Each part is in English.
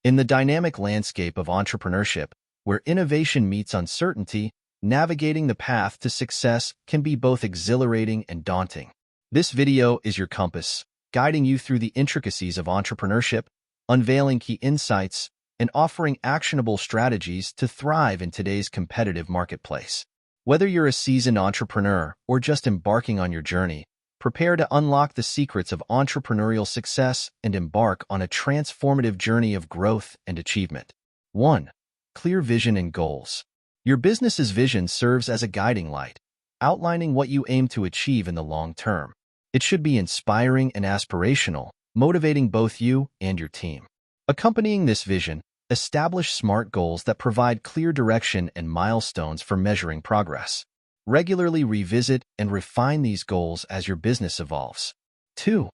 In the dynamic landscape of entrepreneurship, where innovation meets uncertainty, navigating the path to success can be both exhilarating and daunting. This video is your compass, guiding you through the intricacies of entrepreneurship, unveiling key insights, and offering actionable strategies to thrive in today's competitive marketplace. Whether you're a seasoned entrepreneur or just embarking on your journey, prepare to unlock the secrets of entrepreneurial success and embark on a transformative journey of growth and achievement. 1. Clear vision and goals. Your business's vision serves as a guiding light, outlining what you aim to achieve in the long term. It should be inspiring and aspirational, motivating both you and your team. Accompanying this vision, establish SMART goals that provide clear direction and milestones for measuring progress. Regularly revisit and refine these goals as your business evolves. 2.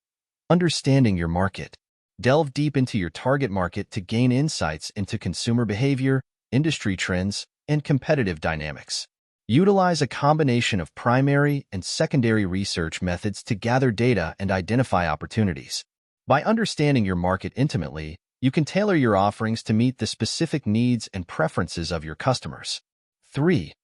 Understanding your market. Delve deep into your target market to gain insights into consumer behavior, industry trends, and competitive dynamics. Utilize a combination of primary and secondary research methods to gather data and identify opportunities. By understanding your market intimately, you can tailor your offerings to meet the specific needs and preferences of your customers. 3.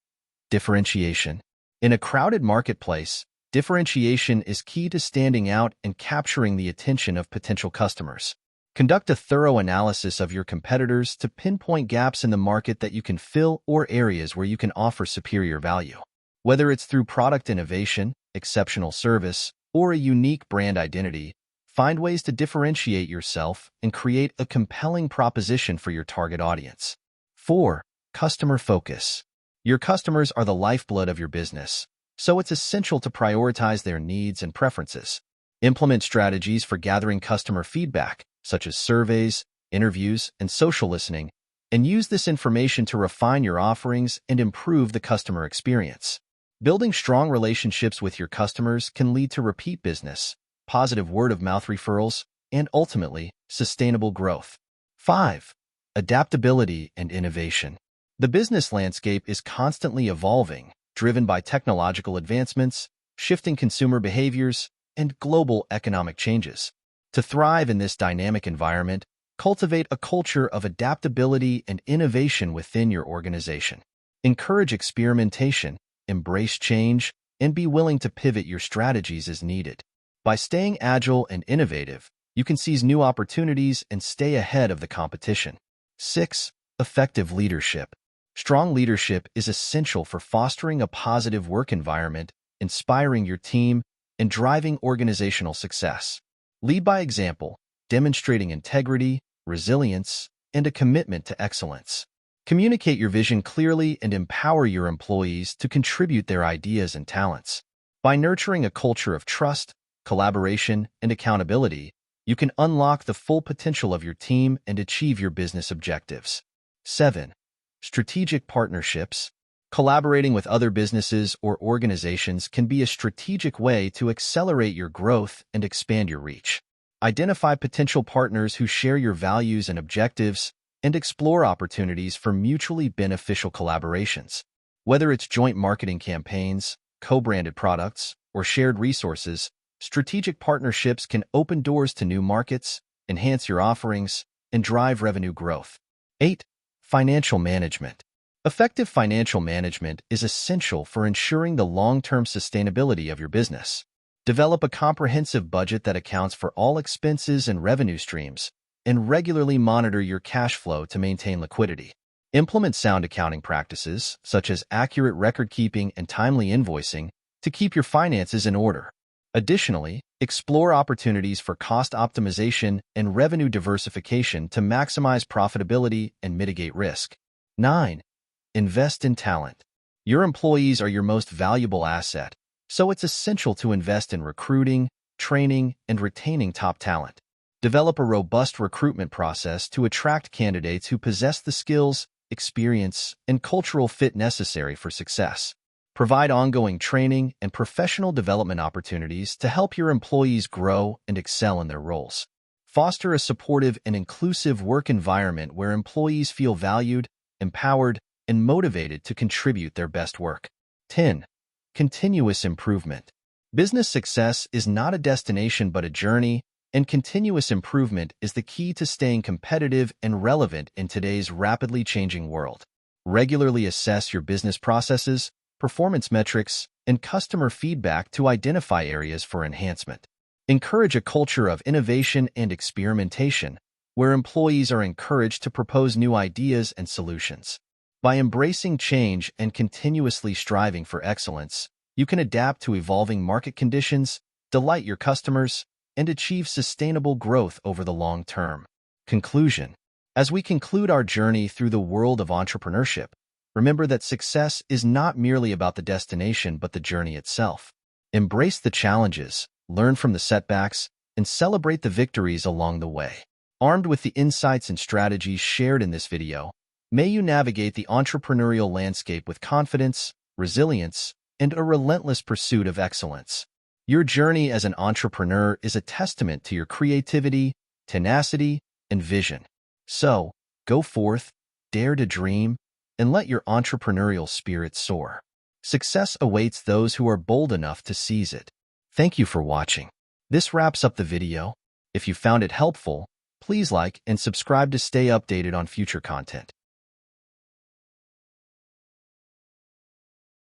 Differentiation. In a crowded marketplace, differentiation is key to standing out and capturing the attention of potential customers. Conduct a thorough analysis of your competitors to pinpoint gaps in the market that you can fill or areas where you can offer superior value. Whether it's through product innovation, exceptional service, or a unique brand identity, find ways to differentiate yourself and create a compelling proposition for your target audience. 4. Customer focus. Your customers are the lifeblood of your business, so it's essential to prioritize their needs and preferences. Implement strategies for gathering customer feedback, such as surveys, interviews, and social listening, and use this information to refine your offerings and improve the customer experience. Building strong relationships with your customers can lead to repeat business, positive word-of-mouth referrals, and ultimately, sustainable growth. 5. Adaptability and innovation. The business landscape is constantly evolving, driven by technological advancements, shifting consumer behaviors, and global economic changes. To thrive in this dynamic environment, cultivate a culture of adaptability and innovation within your organization. Encourage experimentation, embrace change, and be willing to pivot your strategies as needed. By staying agile and innovative, you can seize new opportunities and stay ahead of the competition. 6. Effective leadership. Strong leadership is essential for fostering a positive work environment, inspiring your team, and driving organizational success. Lead by example, demonstrating integrity, resilience, and a commitment to excellence. Communicate your vision clearly and empower your employees to contribute their ideas and talents. By nurturing a culture of trust, collaboration, and accountability, you can unlock the full potential of your team and achieve your business objectives. 7. Strategic partnerships. Collaborating with other businesses or organizations can be a strategic way to accelerate your growth and expand your reach. Identify potential partners who share your values and objectives, and explore opportunities for mutually beneficial collaborations. Whether it's joint marketing campaigns, co-branded products, or shared resources, strategic partnerships can open doors to new markets, enhance your offerings, and drive revenue growth. 8. Financial management. Effective financial management is essential for ensuring the long-term sustainability of your business. Develop a comprehensive budget that accounts for all expenses and revenue streams, and regularly monitor your cash flow to maintain liquidity. Implement sound accounting practices, such as accurate record-keeping and timely invoicing, to keep your finances in order. Additionally, explore opportunities for cost optimization and revenue diversification to maximize profitability and mitigate risk. 9. Invest in talent. Your employees are your most valuable asset, so it's essential to invest in recruiting, training, and retaining top talent. Develop a robust recruitment process to attract candidates who possess the skills, experience, and cultural fit necessary for success. Provide ongoing training and professional development opportunities to help your employees grow and excel in their roles. Foster a supportive and inclusive work environment where employees feel valued, empowered, and motivated to contribute their best work. 10. Continuous improvement. Business success is not a destination but a journey, and continuous improvement is the key to staying competitive and relevant in today's rapidly changing world. Regularly assess your business processes, performance metrics, and customer feedback to identify areas for enhancement. Encourage a culture of innovation and experimentation, where employees are encouraged to propose new ideas and solutions. By embracing change and continuously striving for excellence, you can adapt to evolving market conditions, delight your customers, and achieve sustainable growth over the long term. Conclusion. As we conclude our journey through the world of entrepreneurship, remember that success is not merely about the destination but the journey itself. Embrace the challenges, learn from the setbacks, and celebrate the victories along the way. Armed with the insights and strategies shared in this video, may you navigate the entrepreneurial landscape with confidence, resilience, and a relentless pursuit of excellence. Your journey as an entrepreneur is a testament to your creativity, tenacity, and vision. So, go forth, dare to dream, and let your entrepreneurial spirit soar. Success awaits those who are bold enough to seize it. Thank you for watching. This wraps up the video. If you found it helpful, please like and subscribe to stay updated on future content.